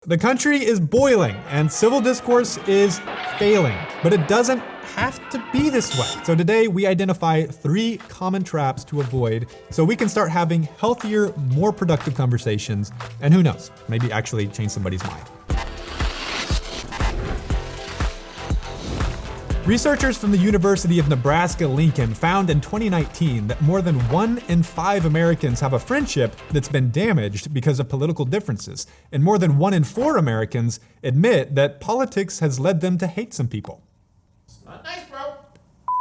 The country is boiling and civil discourse is failing, but it doesn't have to be this way. So today we identify 3 common traps to avoid so we can start having healthier, more productive conversations, and who knows, maybe actually change somebody's mind. Researchers from the University of Nebraska-Lincoln found in 2019 that more than 1 in 5 Americans have a friendship that's been damaged because of political differences, and more than 1 in 4 Americans admit that politics has led them to hate some people. Not nice, bro.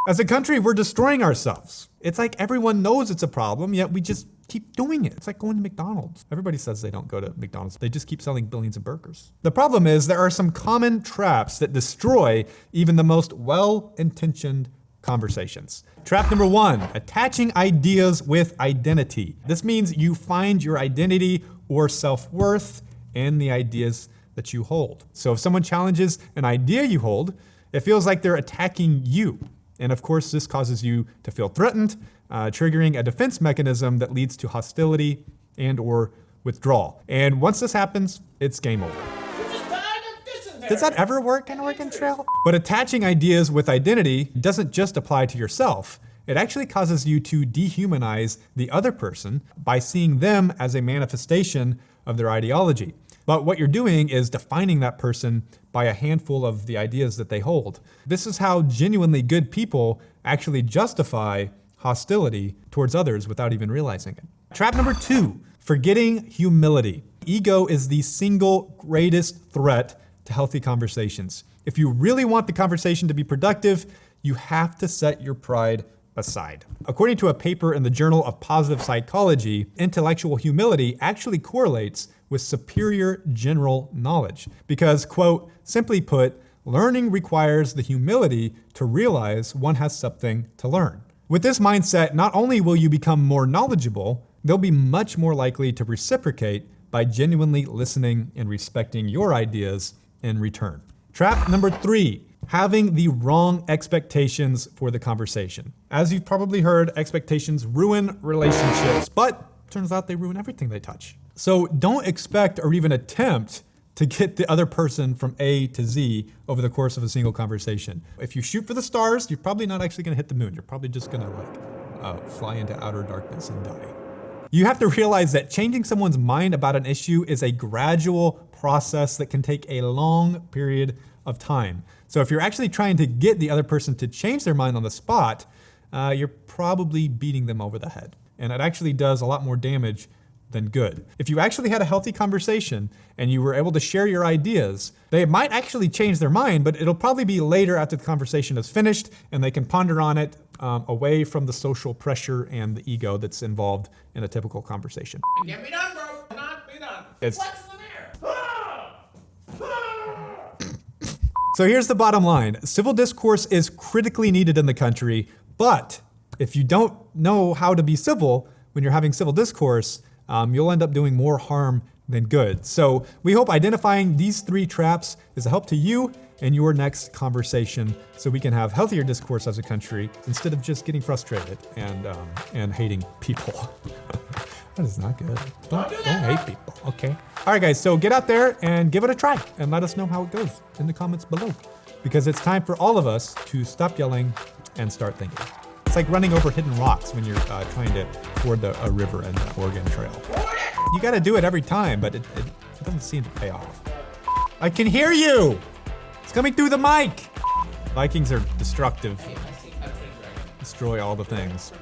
As a country, we're destroying ourselves. It's like everyone knows it's a problem, yet we just keep doing it. It's like going to McDonald's. Everybody says they don't go to McDonald's. They just keep selling billions of burgers. The problem is there are some common traps that destroy even the most well-intentioned conversations. Trap number 1, attaching ideas with identity. This means you find your identity or self-worth in the ideas that you hold. So if someone challenges an idea you hold, it feels like they're attacking you. And of course, this causes you to feel threatened, triggering a defense mechanism that leads to hostility and or withdrawal. And once this happens, it's game over. You just died of dysentery. Does that ever work in Oregon Trail? But attaching ideas with identity doesn't just apply to yourself. It actually causes you to dehumanize the other person by seeing them as a manifestation of their ideology. But what you're doing is defining that person by a handful of the ideas that they hold. This is how genuinely good people actually justify hostility towards others without even realizing it. Trap number 2, forgetting humility. Ego is the single greatest threat to healthy conversations. If you really want the conversation to be productive, you have to set your pride aside. According to a paper in the Journal of Positive Psychology, intellectual humility actually correlates with superior general knowledge because, quote, simply put, learning requires the humility to realize one has something to learn. With this mindset, not only will you become more knowledgeable, they'll be much more likely to reciprocate by genuinely listening and respecting your ideas in return. Trap number 3, having the wrong expectations for the conversation. As you've probably heard, expectations ruin relationships, but turns out they ruin everything they touch. So don't expect or even attempt to get the other person from A to Z over the course of a single conversation. If you shoot for the stars, you're probably not actually gonna hit the moon. You're probably just gonna fly into outer darkness and die. You have to realize that changing someone's mind about an issue is a gradual process that can take a long period of time. So if you're actually trying to get the other person to change their mind on the spot, you're probably beating them over the head. And it actually does a lot more damage than good. If you actually had a healthy conversation and you were able to share your ideas, they might actually change their mind, but it'll probably be later after the conversation is finished and they can ponder on it away from the social pressure and the ego that's involved in a typical conversation. Get me done, bro. Not be done. It's- What's the matter? So here's the bottom line. Civil discourse is critically needed in the country, but if you don't know how to be civil when you're having civil discourse, you'll end up doing more harm than good. So we hope identifying these 3 traps is a help to you in your next conversation so we can have healthier discourse as a country instead of just getting frustrated and hating people. That is not good. Don't hate people, okay? All right, guys, so get out there and give it a try and let us know how it goes in the comments below because it's time for all of us to stop yelling and start thinking. It's like running over hidden rocks when you're trying to ford a river in the Oregon Trail. You gotta do it every time, but it doesn't seem to pay off. I can hear you! It's coming through the mic! Vikings are destructive. Destroy all the things.